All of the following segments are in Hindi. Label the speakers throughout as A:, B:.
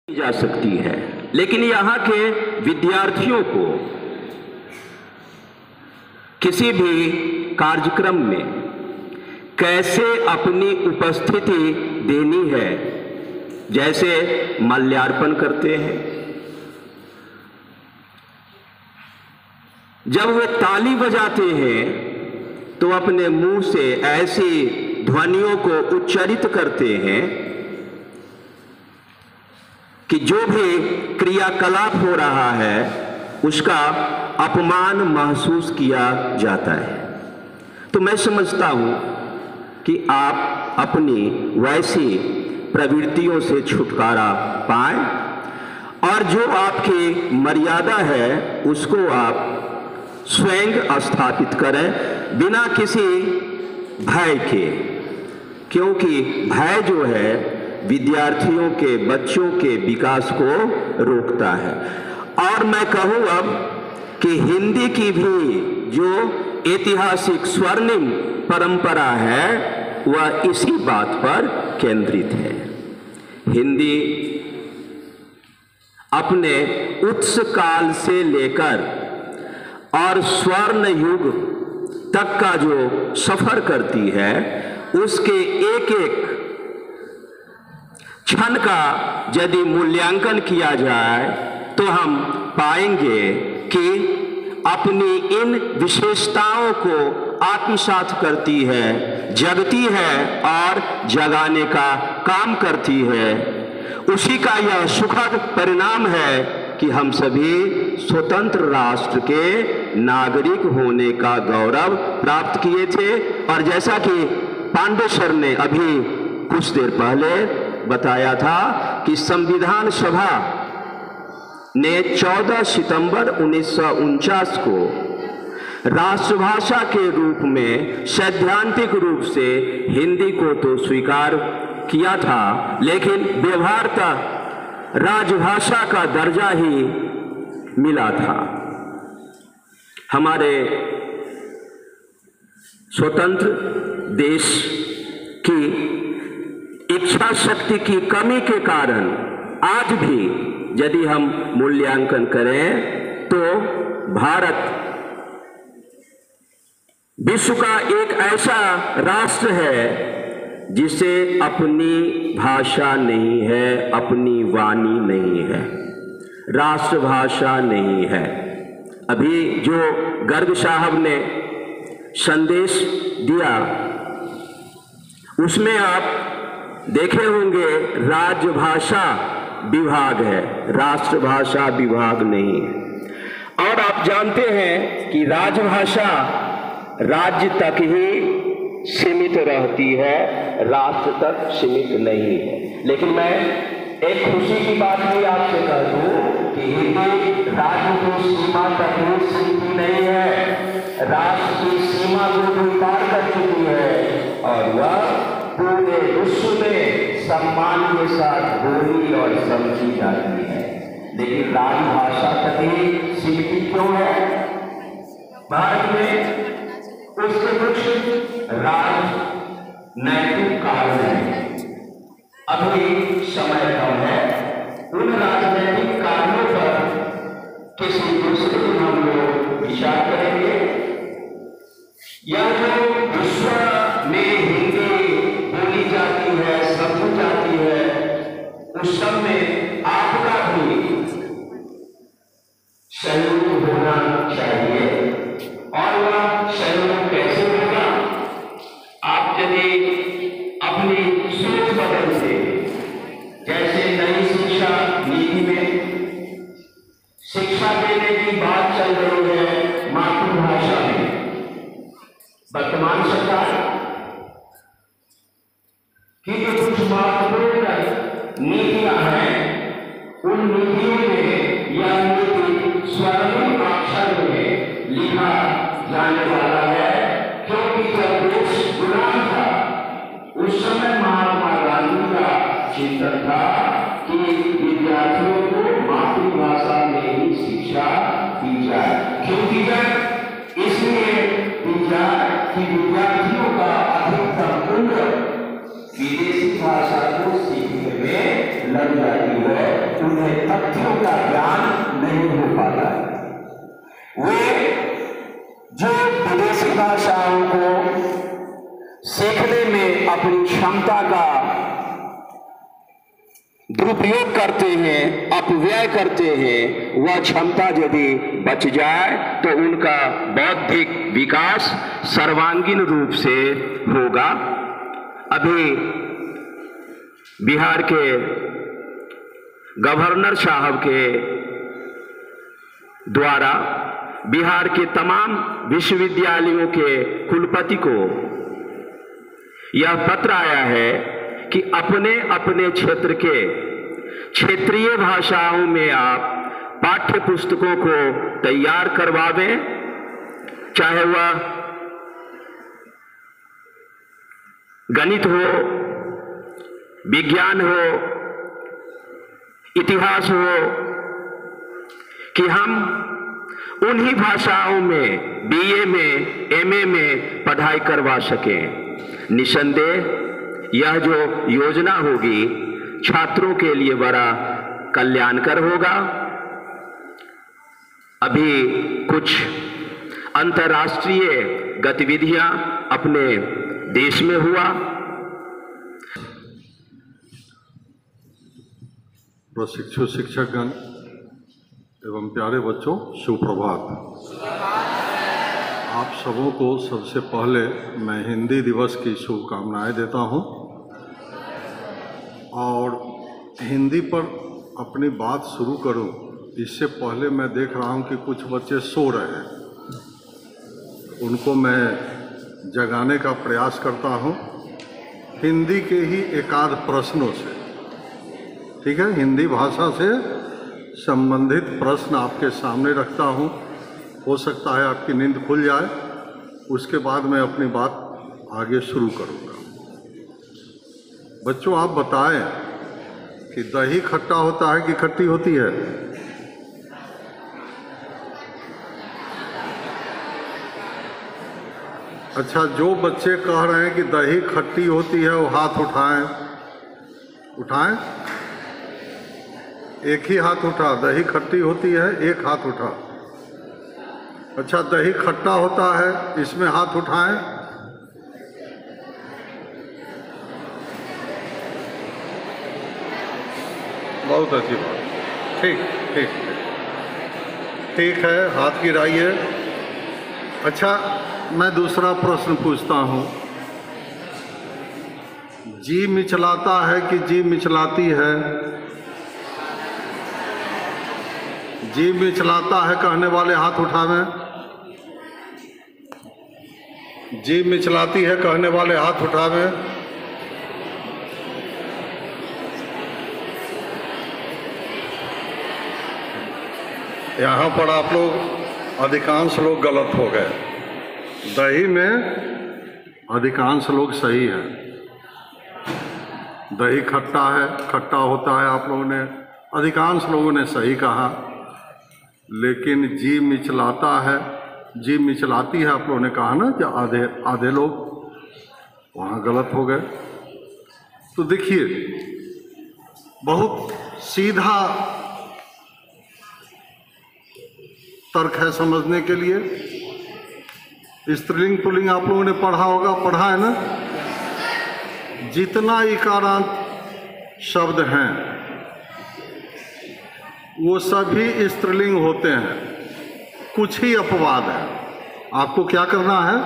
A: जा सकती है, लेकिन यहाँ के विद्यार्थियों को किसी भी कार्यक्रम में कैसे अपनी उपस्थिति देनी है, जैसे माल्यार्पण करते हैं, जब वे ताली बजाते हैं तो अपने मुंह से ऐसी ध्वनियों को उच्चारित करते हैं कि जो भी क्रियाकलाप हो रहा है उसका अपमान महसूस किया जाता है। तो मैं समझता हूं कि आप अपनी वैसी प्रवृत्तियों से छुटकारा पाएं और जो आपकी मर्यादा है उसको आप स्वयं स्थापित करें बिना किसी भय के, क्योंकि भय जो है विद्यार्थियों के, बच्चों के विकास को रोकता है। और मैं कहूँ अब कि हिंदी की भी जो ऐतिहासिक स्वर्णिम परंपरा है वह इसी बात पर केंद्रित है। हिंदी अपने उत्स काल से लेकर और स्वर्ण युग तक का जो सफर करती है उसके एक एक क्षण का यदि मूल्यांकन किया जाए तो हम पाएंगे कि अपनी इन विशेषताओं को आत्मसात करती है, जगती है और जगाने का काम करती है। उसी का यह सुखद परिणाम है कि हम सभी स्वतंत्र राष्ट्र के नागरिक होने का गौरव प्राप्त किए थे। और जैसा कि पांडे सर ने अभी कुछ देर पहले बताया था कि संविधान सभा ने 14 सितंबर 1949 को राष्ट्रभाषा के रूप में सैद्धांतिक रूप से हिंदी को तो स्वीकार किया था, लेकिन व्यवहारतः राजभाषा का दर्जा ही मिला था। हमारे स्वतंत्र देश की इच्छा शक्ति की कमी के कारण आज भी यदि हम मूल्यांकन करें तो भारत विश्व का एक ऐसा राष्ट्र है जिसे अपनी भाषा नहीं है, अपनी वाणी नहीं है, राष्ट्रभाषा नहीं है। अभी जो गर्ग साहब ने संदेश दिया उसमें आप देखे होंगे राजभाषा विभाग है, राष्ट्रभाषा विभाग नहीं है। और आप जानते हैं कि राजभाषा राज्य तक ही सीमित रहती है, राष्ट्र तक सीमित नहीं है। लेकिन मैं एक खुशी की बात भी आपसे कह दूं कि हिंदी राज्य की सीमा तक ही सीमित नहीं है, राष्ट्र की सीमा को भी पार कर चुकी है और वह पूरे विश्व में सम्मान के साथ बोली और समझी जाती है। लेकिन राजभाषा तक ही सीमित क्यों है? भारत में उसके कुछ राजनैतिक कारण हैं। अभी समय कम है, उन राजनैतिक कारणों पर किसी दूसरे दिन हम लोग विचार करेंगे। यह जो विश्व में हिंदी बोली जाती है, समझी जाती है, उस सब में आपका भी सहयोग होना चाहिए। और वह सहयोग कैसे होगा? आप यदि अपनी सोच बदल से, जैसे नई शिक्षा नीति में शिक्षा देने की बात चल रही है मातृभाषा में, वर्तमान सरकार की जो कुछ महत्वपूर्ण नीतियां हैं उन नीतियों में यह नीति स्वर्णिम अक्षर में लिखा जाने वाला है, क्योंकि जब देश गुलाम था उस समय महात्मा गांधी का चिंतन था कि विद्यार्थियों को मातृभाषा में ही शिक्षा दी जाए। क्यों दी जाए? इसलिए दी जाए कि विद्यार्थियों का अधिकतम उम्र विदेशी भाषा को सीखने में लग जाती है। उन्हें तथ्यों का ज्ञान नहीं हो पाता है। वे जो विदेशी भाषाओं को सीखने में अपनी क्षमता का दुरुपयोग करते हैं, अपव्यय करते हैं, वह क्षमता यदि बच जाए तो उनका बौद्धिक विकास सर्वांगीण रूप से होगा। अभी बिहार के गवर्नर साहब के द्वारा बिहार के तमाम विश्वविद्यालयों के कुलपति को यह पत्र आया है कि अपने अपने क्षेत्र के क्षेत्रीय भाषाओं में आप पाठ्य पुस्तकों को तैयार करवावें, चाहे वह गणित हो, विज्ञान हो, इतिहास हो, कि हम उन्हीं भाषाओं में बीए में, एमए में पढ़ाई करवा सकें। निसंदेह यह जो योजना होगी छात्रों के लिए बड़ा कल्याणकर होगा। अभी कुछ अंतर्राष्ट्रीय गतिविधियां अपने देश में हुआ।
B: प्रशिक्षु शिक्षकगण एवं प्यारे बच्चों, सुप्रभात। आप सबों को सबसे पहले मैं हिंदी दिवस की शुभकामनाएं देता हूं और हिंदी पर अपनी बात शुरू करूं इससे पहले मैं देख रहा हूं कि कुछ बच्चे सो रहे हैं, उनको मैं जगाने का प्रयास करता हूं हिंदी के ही एकाध प्रश्नों से। ठीक है, हिंदी भाषा से संबंधित प्रश्न आपके सामने रखता हूं। हो सकता है आपकी नींद खुल जाए, उसके बाद मैं अपनी बात आगे शुरू करूंगा। बच्चों, आप बताएं कि दही खट्टा होता है कि खट्टी होती है? अच्छा, जो बच्चे कह रहे हैं कि दही खट्टी होती है वो हाथ उठाएं। उठाएं, एक ही हाथ उठा। दही खट्टी होती है, एक हाथ उठा। अच्छा, दही खट्टा होता है, इसमें हाथ उठाएं। बहुत अच्छी बात। ठीक ठीक ठीक है, हाथ गिराइए। अच्छा, मैं दूसरा प्रश्न पूछता हूँ। जी मिचलाता है कि जी मिचलाती है? जी मिचलाता है कहने वाले हाथ उठावें। जी मिचलाती है कहने वाले हाथ उठावें। यहाँ पर आप लोग अधिकांश लोग गलत हो गए। दही में अधिकांश लोग सही है। दही खट्टा है, खट्टा होता है, आप लोगों ने, अधिकांश लोगों ने सही कहा। लेकिन जी मिचलाता है, जी मिचलाती है आप लोगों ने कहा ना, जो आधे लोग वहाँ गलत हो गए। तो देखिए, बहुत सीधा तर्क है समझने के लिए। स्त्रीलिंग पुल्लिंग आप लोगों ने पढ़ा होगा, पढ़ा है ना? जितना इकारांत शब्द हैं वो सभी स्त्रीलिंग होते हैं, कुछ ही अपवाद है। आपको क्या करना है?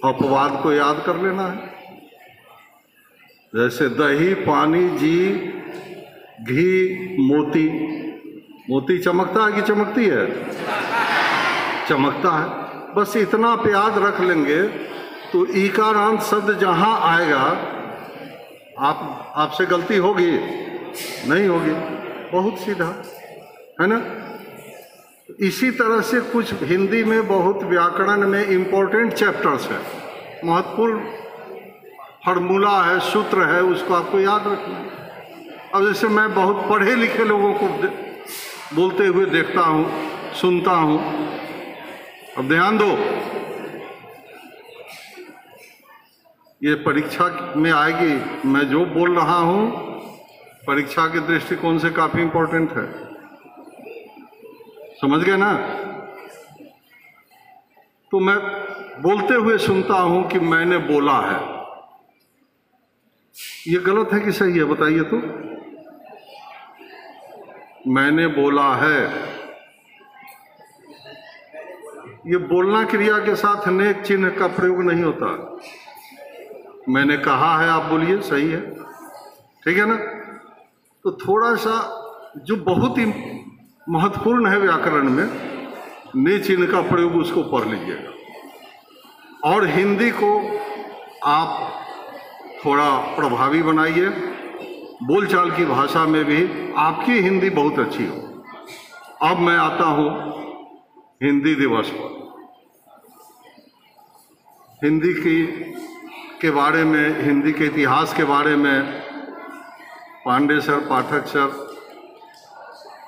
B: अपवाद को याद कर लेना है। जैसे दही, पानी, जी, घी, मोती। मोती चमकता है कि चमकती है? चमकता है। बस इतना आप याद रख लेंगे तो इकारांत शब्द जहाँ आएगा आपसे गलती होगी नहीं होगी। बहुत सीधा है ना? इसी तरह से कुछ हिंदी में बहुत व्याकरण में इम्पोर्टेंट चैप्टर्स है, महत्वपूर्ण फार्मूला है, सूत्र है, उसको आपको याद रखना है। अब जैसे मैं बहुत पढ़े लिखे लोगों को बोलते हुए देखता हूँ, सुनता हूँ। अब ध्यान दो, ये परीक्षा में आएगी। मैं जो बोल रहा हूँ परीक्षा के दृष्टिकोण से काफी इंपॉर्टेंट है। समझ गए ना? तो मैं बोलते हुए सुनता हूं कि मैंने बोला है। ये गलत है कि सही है, बताइए तो। मैंने बोला है, ये बोलना क्रिया के साथ नेक चिन्ह का प्रयोग नहीं होता। मैंने कहा है, आप बोलिए, सही है, ठीक है ना? तो थोड़ा सा जो बहुत ही महत्वपूर्ण है व्याकरण में, ने चिन्ह का प्रयोग, उसको पढ़ लीजिएगा। और हिंदी को आप थोड़ा प्रभावी बनाइए, बोलचाल की भाषा में भी आपकी हिंदी बहुत अच्छी हो। अब मैं आता हूं हिंदी दिवस पर। हिंदी के बारे में, हिंदी के इतिहास के बारे में पांडे सर, पाठक सर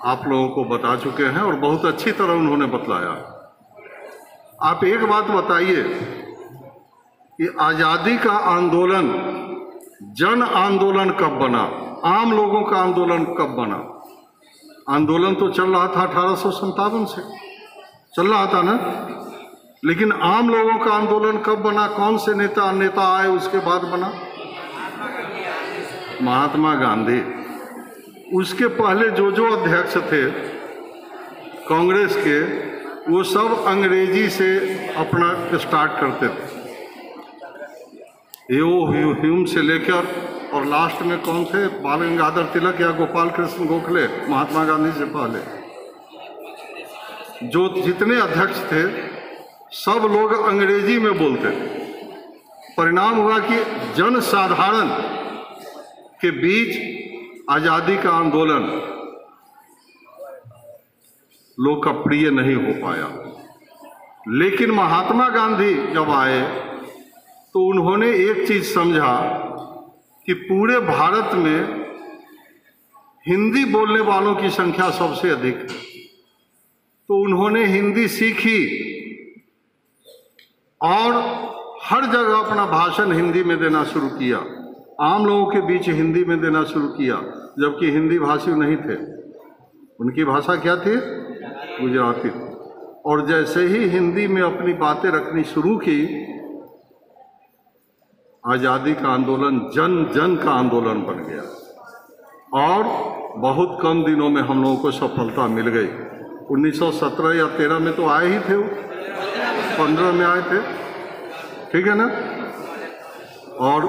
B: आप लोगों को बता चुके हैं और बहुत अच्छी तरह उन्होंने बतलाया। आप एक बात बताइए कि आज़ादी का आंदोलन जन आंदोलन कब बना, आम लोगों का आंदोलन कब बना? आंदोलन तो चल रहा था 1857 से, चल रहा था ना, लेकिन आम लोगों का आंदोलन कब बना? कौन से नेता आए उसके बाद बना? महात्मा गांधी। उसके पहले जो अध्यक्ष थे कांग्रेस के, वो सब अंग्रेजी से अपना स्टार्ट करते थे। ह्यूम से लेकर और लास्ट में कौन थे? बाल गंगाधर तिलक या गोपाल कृष्ण गोखले, महात्मा गांधी से पहले जो जितने अध्यक्ष थे सब लोग अंग्रेजी में बोलते थे। परिणाम हुआ कि जन साधारण के बीच आज़ादी का आंदोलन लोकप्रिय नहीं हो पाया। लेकिन महात्मा गांधी जब आए तो उन्होंने एक चीज समझा कि पूरे भारत में हिंदी बोलने वालों की संख्या सबसे अधिक है, तो उन्होंने हिंदी सीखी और हर जगह अपना भाषण हिंदी में देना शुरू किया, आम लोगों के बीच हिंदी में देना शुरू किया, जबकि हिंदी भाषी नहीं थे। उनकी भाषा क्या थी? गुजराती। और जैसे ही हिंदी में अपनी बातें रखनी शुरू की, आज़ादी का आंदोलन जन जन का आंदोलन बन गया और बहुत कम दिनों में हम लोगों को सफलता मिल गई। 1917 या 13 में तो आए ही थे, वो 15 में आए थे, ठीक है ना? और